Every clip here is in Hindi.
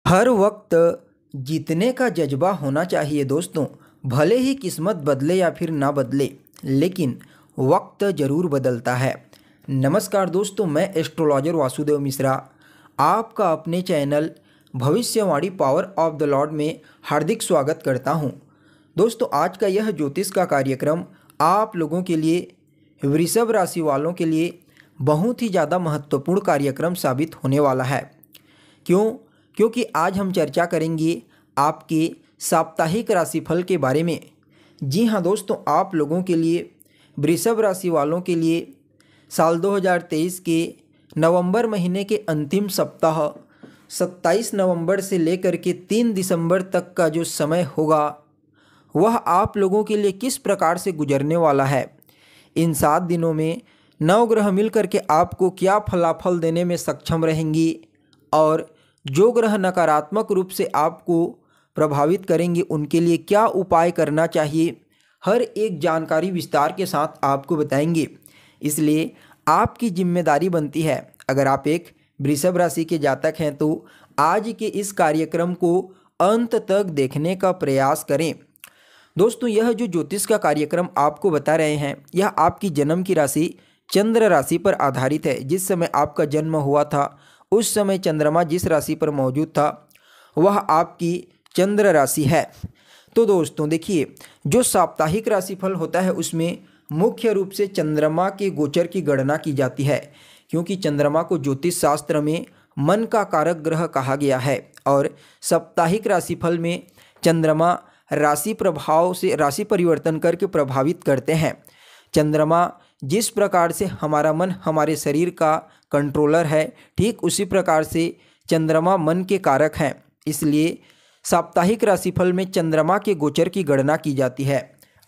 हर वक्त जीतने का जज्बा होना चाहिए दोस्तों। भले ही किस्मत बदले या फिर ना बदले, लेकिन वक्त ज़रूर बदलता है। नमस्कार दोस्तों, मैं एस्ट्रोलॉजर वासुदेव मिश्रा आपका अपने चैनल भविष्यवाणी पावर ऑफ द लॉर्ड में हार्दिक स्वागत करता हूं। दोस्तों, आज का यह ज्योतिष का कार्यक्रम आप लोगों के लिए, वृषभ राशि वालों के लिए बहुत ही ज़्यादा महत्वपूर्ण कार्यक्रम साबित होने वाला है। क्योंकि आज हम चर्चा करेंगे आपके साप्ताहिक राशिफल के बारे में। जी हाँ दोस्तों, आप लोगों के लिए, वृषभ राशि वालों के लिए साल 2023 के नवंबर महीने के अंतिम सप्ताह 27 नवंबर से लेकर के 3 दिसंबर तक का जो समय होगा वह आप लोगों के लिए किस प्रकार से गुजरने वाला है। इन 7 दिनों में 9 ग्रह मिलकर के आपको क्या फलाफल देने में सक्षम रहेंगी और जो ग्रह नकारात्मक रूप से आपको प्रभावित करेंगे उनके लिए क्या उपाय करना चाहिए, हर एक जानकारी विस्तार के साथ आपको बताएंगे। इसलिए आपकी जिम्मेदारी बनती है, अगर आप एक वृषभ राशि के जातक हैं तो आज के इस कार्यक्रम को अंत तक देखने का प्रयास करें। दोस्तों, यह जो ज्योतिष का कार्यक्रम आपको बता रहे हैं यह आपकी जन्म की राशि चंद्र राशि पर आधारित है। जिस समय आपका जन्म हुआ था उस समय चंद्रमा जिस राशि पर मौजूद था वह आपकी चंद्र राशि है। तो दोस्तों देखिए, जो साप्ताहिक राशिफल होता है उसमें मुख्य रूप से चंद्रमा के गोचर की गणना की जाती है, क्योंकि चंद्रमा को ज्योतिष शास्त्र में मन का कारक ग्रह कहा गया है और साप्ताहिक राशिफल में चंद्रमा राशि प्रभाव से राशि परिवर्तन करके प्रभावित करते हैं। चंद्रमा जिस प्रकार से हमारा मन हमारे शरीर का कंट्रोलर है, ठीक उसी प्रकार से चंद्रमा मन के कारक हैं। इसलिए साप्ताहिक राशिफल में चंद्रमा के गोचर की गणना की जाती है।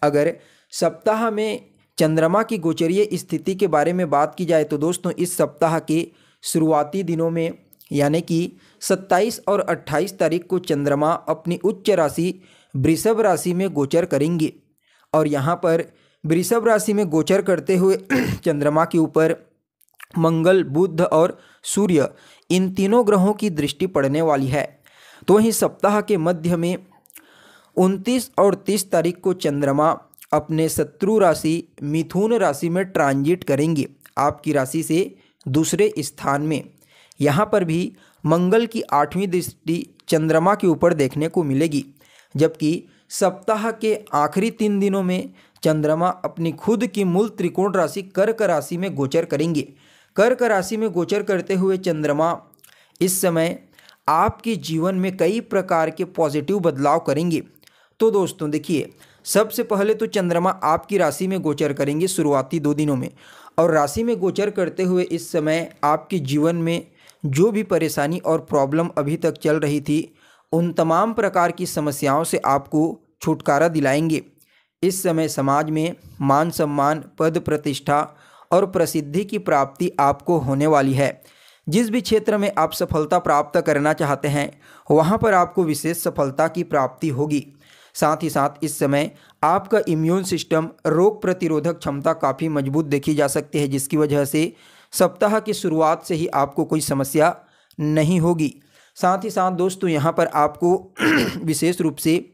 अगर सप्ताह में चंद्रमा की गोचरीय स्थिति के बारे में बात की जाए तो दोस्तों, इस सप्ताह के शुरुआती दिनों में यानी कि 27 और 28 तारीख को चंद्रमा अपनी उच्च राशि वृषभ राशि में गोचर करेंगे और यहाँ पर वृषभ राशि में गोचर करते हुए चंद्रमा के ऊपर मंगल, बुध और सूर्य, इन तीनों ग्रहों की दृष्टि पड़ने वाली है। तो वहीं सप्ताह के मध्य में 29 और 30 तारीख को चंद्रमा अपने शत्रु राशि मिथुन राशि में ट्रांजिट करेंगे, आपकी राशि से दूसरे स्थान में। यहाँ पर भी मंगल की 8वीं दृष्टि चंद्रमा के ऊपर देखने को मिलेगी, जबकि सप्ताह के आखिरी 3 दिनों में चंद्रमा अपनी खुद की मूल त्रिकोण राशि कर्क राशि में गोचर करेंगे। कर्क राशि में गोचर करते हुए चंद्रमा इस समय आपके जीवन में कई प्रकार के पॉजिटिव बदलाव करेंगे। तो दोस्तों देखिए, सबसे पहले तो चंद्रमा आपकी राशि में गोचर करेंगे शुरुआती 2 दिनों में, और राशि में गोचर करते हुए इस समय आपके जीवन में जो भी परेशानी और प्रॉब्लम अभी तक चल रही थी उन तमाम प्रकार की समस्याओं से आपको छुटकारा दिलाएंगे। इस समय समाज में मान सम्मान, पद प्रतिष्ठा और प्रसिद्धि की प्राप्ति आपको होने वाली है। जिस भी क्षेत्र में आप सफलता प्राप्त करना चाहते हैं वहाँ पर आपको विशेष सफलता की प्राप्ति होगी। साथ ही साथ इस समय आपका इम्यून सिस्टम, रोग प्रतिरोधक क्षमता काफ़ी मजबूत देखी जा सकती है, जिसकी वजह से सप्ताह की शुरुआत से ही आपको कोई समस्या नहीं होगी। साथ ही साथ दोस्तों, यहाँ पर आपको विशेष रूप से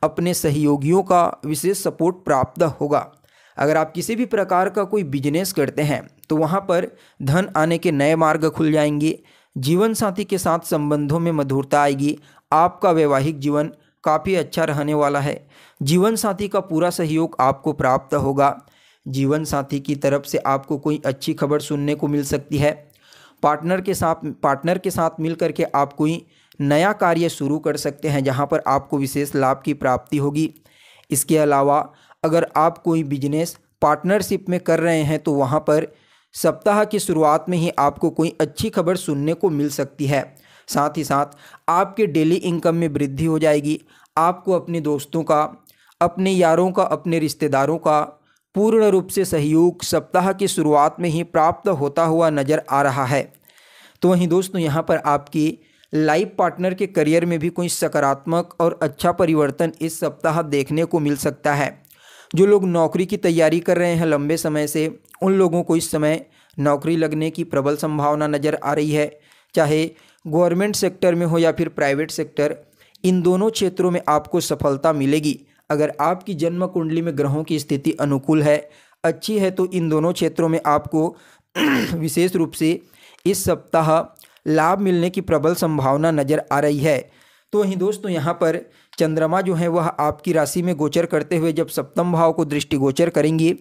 अपने सहयोगियों का विशेष सपोर्ट प्राप्त होगा। अगर आप किसी भी प्रकार का कोई बिजनेस करते हैं तो वहाँ पर धन आने के नए मार्ग खुल जाएंगे। जीवन साथी के साथ संबंधों में मधुरता आएगी। आपका वैवाहिक जीवन काफ़ी अच्छा रहने वाला है। जीवन साथी का पूरा सहयोग आपको प्राप्त होगा। जीवन साथी की तरफ से आपको कोई अच्छी खबर सुनने को मिल सकती है। पार्टनर के साथ मिल करके आप कोई नया कार्य शुरू कर सकते हैं जहां पर आपको विशेष लाभ की प्राप्ति होगी। इसके अलावा अगर आप कोई बिजनेस पार्टनरशिप में कर रहे हैं तो वहां पर सप्ताह की शुरुआत में ही आपको कोई अच्छी खबर सुनने को मिल सकती है। साथ ही साथ आपके डेली इनकम में वृद्धि हो जाएगी। आपको अपने दोस्तों का, अपने यारों का, अपने रिश्तेदारों का पूर्ण रूप से सहयोग सप्ताह की शुरुआत में ही प्राप्त होता हुआ नज़र आ रहा है। तो वहीं दोस्तों, यहाँ पर आपकी लाइफ पार्टनर के करियर में भी कोई सकारात्मक और अच्छा परिवर्तन इस सप्ताह देखने को मिल सकता है। जो लोग नौकरी की तैयारी कर रहे हैं लंबे समय से, उन लोगों को इस समय नौकरी लगने की प्रबल संभावना नज़र आ रही है। चाहे गवर्नमेंट सेक्टर में हो या फिर प्राइवेट सेक्टर, इन दोनों क्षेत्रों में आपको सफलता मिलेगी। अगर आपकी जन्म कुंडली में ग्रहों की स्थिति अनुकूल है, अच्छी है, तो इन दोनों क्षेत्रों में आपको विशेष रूप से इस सप्ताह लाभ मिलने की प्रबल संभावना नज़र आ रही है। तो वहीं दोस्तों यहाँ पर चंद्रमा जो है वह आपकी राशि में गोचर करते हुए जब सप्तम भाव को दृष्टिगोचर करेंगे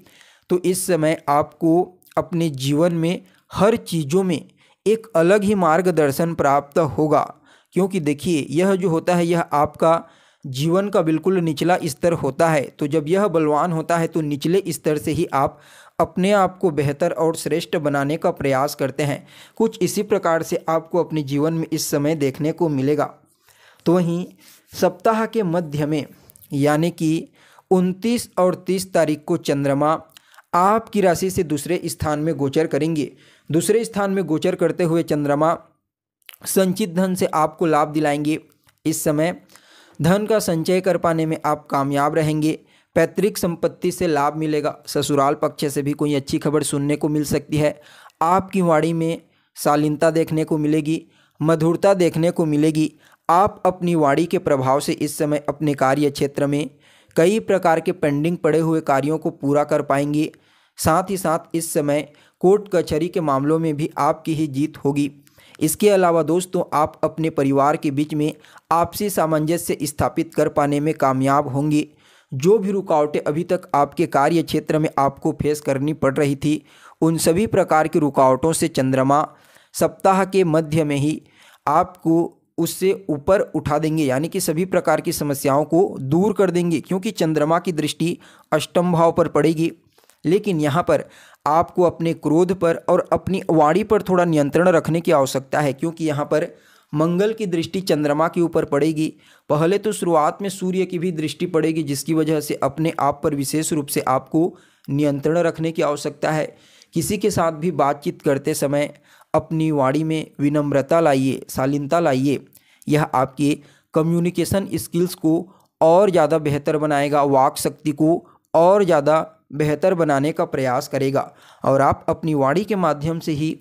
तो इस समय आपको अपने जीवन में हर चीज़ों में एक अलग ही मार्गदर्शन प्राप्त होगा। क्योंकि देखिए, यह जो होता है यह आपका जीवन का बिल्कुल निचला स्तर होता है। तो जब यह बलवान होता है तो निचले स्तर से ही आप अपने आप को बेहतर और श्रेष्ठ बनाने का प्रयास करते हैं। कुछ इसी प्रकार से आपको अपने जीवन में इस समय देखने को मिलेगा। तो वहीं सप्ताह के मध्य में यानी कि 29 और 30 तारीख को चंद्रमा आपकी राशि से दूसरे स्थान में गोचर करेंगे। दूसरे स्थान में गोचर करते हुए चंद्रमा संचित धन से आपको लाभ दिलाएंगे। इस समय धन का संचय कर पाने में आप कामयाब रहेंगे। पैतृक संपत्ति से लाभ मिलेगा। ससुराल पक्ष से भी कोई अच्छी खबर सुनने को मिल सकती है। आपकी वाणी में शालीनता देखने को मिलेगी, मधुरता देखने को मिलेगी। आप अपनी वाणी के प्रभाव से इस समय अपने कार्य क्षेत्र में कई प्रकार के पेंडिंग पड़े हुए कार्यों को पूरा कर पाएंगे। साथ ही साथ इस समय कोर्ट कचहरी के मामलों में भी आपकी ही जीत होगी। इसके अलावा दोस्तों, आप अपने परिवार के बीच में आपसी सामंजस्य स्थापित कर पाने में कामयाब होंगे। जो भी रुकावटें अभी तक आपके कार्य क्षेत्र में आपको फेस करनी पड़ रही थी, उन सभी प्रकार की रुकावटों से चंद्रमा सप्ताह के मध्य में ही आपको उससे ऊपर उठा देंगे, यानी कि सभी प्रकार की समस्याओं को दूर कर देंगे। क्योंकि चंद्रमा की दृष्टि अष्टम भाव पर पड़ेगी। लेकिन यहाँ पर आपको अपने क्रोध पर और अपनी वाणी पर थोड़ा नियंत्रण रखने की आवश्यकता है। क्योंकि यहाँ पर मंगल की दृष्टि चंद्रमा के ऊपर पड़ेगी। पहले तो शुरुआत में सूर्य की भी दृष्टि पड़ेगी, जिसकी वजह से अपने आप पर विशेष रूप से आपको नियंत्रण रखने की आवश्यकता है। किसी के साथ भी बातचीत करते समय अपनी वाणी में विनम्रता लाइए, शालीनता लाइए। यह आपके कम्युनिकेशन स्किल्स को और ज़्यादा बेहतर बनाएगा, वाक शक्ति को और ज़्यादा बेहतर बनाने का प्रयास करेगा। और आप अपनी वाणी के माध्यम से ही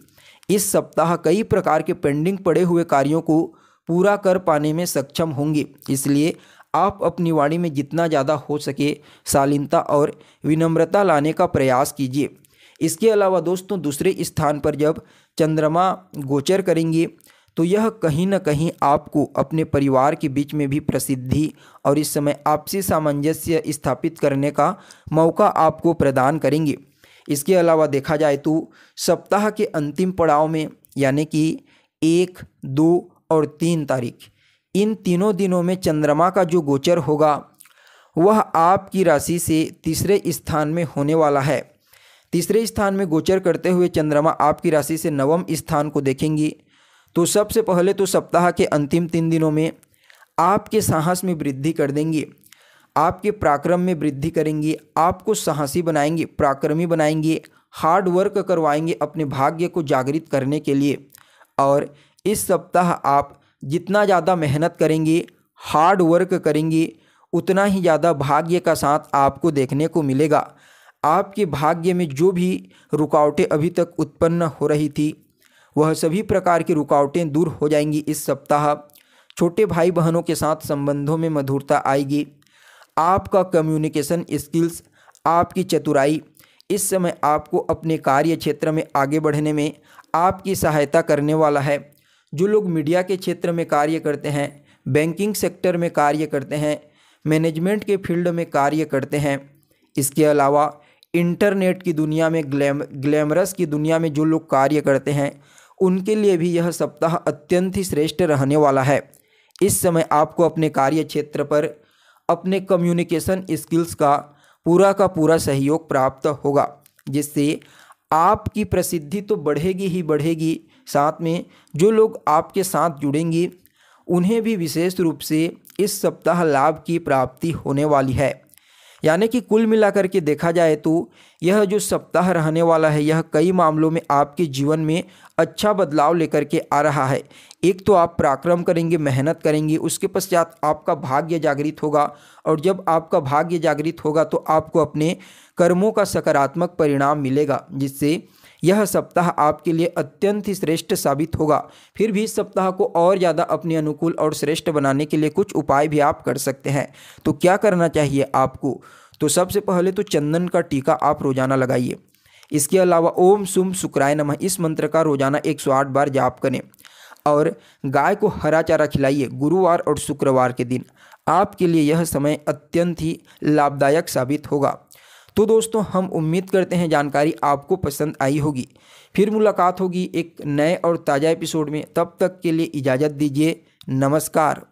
इस सप्ताह कई प्रकार के पेंडिंग पड़े हुए कार्यों को पूरा कर पाने में सक्षम होंगे। इसलिए आप अपनी वाणी में जितना ज़्यादा हो सके शालीनता और विनम्रता लाने का प्रयास कीजिए। इसके अलावा दोस्तों, दूसरे स्थान पर जब चंद्रमा गोचर करेंगे तो यह कहीं न कहीं आपको अपने परिवार के बीच में भी प्रसिद्धि और इस समय आपसी सामंजस्य स्थापित करने का मौका आपको प्रदान करेंगे। इसके अलावा देखा जाए तो सप्ताह के अंतिम पड़ाव में यानी कि 1, 2 और 3 तारीख, इन तीनों दिनों में चंद्रमा का जो गोचर होगा वह आपकी राशि से तीसरे स्थान में होने वाला है। तीसरे स्थान में गोचर करते हुए चंद्रमा आपकी राशि से नवम स्थान को देखेंगी। तो सबसे पहले तो सप्ताह के अंतिम 3 दिनों में आपके साहस में वृद्धि कर देंगे, आपके पराक्रम में वृद्धि करेंगे, आपको साहसी बनाएंगे, पराक्रमी बनाएंगे, हार्ड वर्क करवाएंगे अपने भाग्य को जागृत करने के लिए। और इस सप्ताह आप जितना ज़्यादा मेहनत करेंगे, हार्ड वर्क करेंगे, उतना ही ज़्यादा भाग्य का साथ आपको देखने को मिलेगा। आपके भाग्य में जो भी रुकावटें अभी तक उत्पन्न हो रही थी वह सभी प्रकार की रुकावटें दूर हो जाएंगी इस सप्ताह। छोटे भाई बहनों के साथ संबंधों में मधुरता आएगी। आपका कम्युनिकेशन स्किल्स, आपकी चतुराई इस समय आपको अपने कार्य क्षेत्र में आगे बढ़ने में आपकी सहायता करने वाला है। जो लोग मीडिया के क्षेत्र में कार्य करते हैं, बैंकिंग सेक्टर में कार्य करते हैं, मैनेजमेंट के फील्ड में कार्य करते हैं, इसके अलावा इंटरनेट की दुनिया में ग्लैमरस की दुनिया में जो लोग कार्य करते हैं, उनके लिए भी यह सप्ताह अत्यंत ही श्रेष्ठ रहने वाला है। इस समय आपको अपने कार्य क्षेत्र पर अपने कम्युनिकेशन स्किल्स का पूरा सहयोग प्राप्त होगा, जिससे आपकी प्रसिद्धि तो बढ़ेगी ही बढ़ेगी, साथ में जो लोग आपके साथ जुड़ेंगे उन्हें भी विशेष रूप से इस सप्ताह लाभ की प्राप्ति होने वाली है। यानी कि कुल मिलाकर के देखा जाए तो यह जो सप्ताह रहने वाला है यह कई मामलों में आपके जीवन में अच्छा बदलाव लेकर के आ रहा है। एक तो आप पराक्रम करेंगे, मेहनत करेंगे, उसके पश्चात आपका भाग्य जागृत होगा और जब आपका भाग्य जागृत होगा तो आपको अपने कर्मों का सकारात्मक परिणाम मिलेगा, जिससे यह सप्ताह आपके लिए अत्यंत ही श्रेष्ठ साबित होगा। फिर भी इस सप्ताह को और ज़्यादा अपने अनुकूल और श्रेष्ठ बनाने के लिए कुछ उपाय भी आप कर सकते हैं। तो क्या करना चाहिए आपको? तो सबसे पहले तो चंदन का टीका आप रोजाना लगाइए। इसके अलावा ओम सुम शुक्राय नमः इस मंत्र का रोजाना 108 बार जाप करें और गाय को हरा चारा खिलाइए। गुरुवार और शुक्रवार के दिन आपके लिए यह समय अत्यंत ही लाभदायक साबित होगा। तो दोस्तों, हम उम्मीद करते हैं जानकारी आपको पसंद आई होगी। फिर मुलाकात होगी एक नए और ताज़ा एपिसोड में। तब तक के लिए इजाज़त दीजिए। नमस्कार।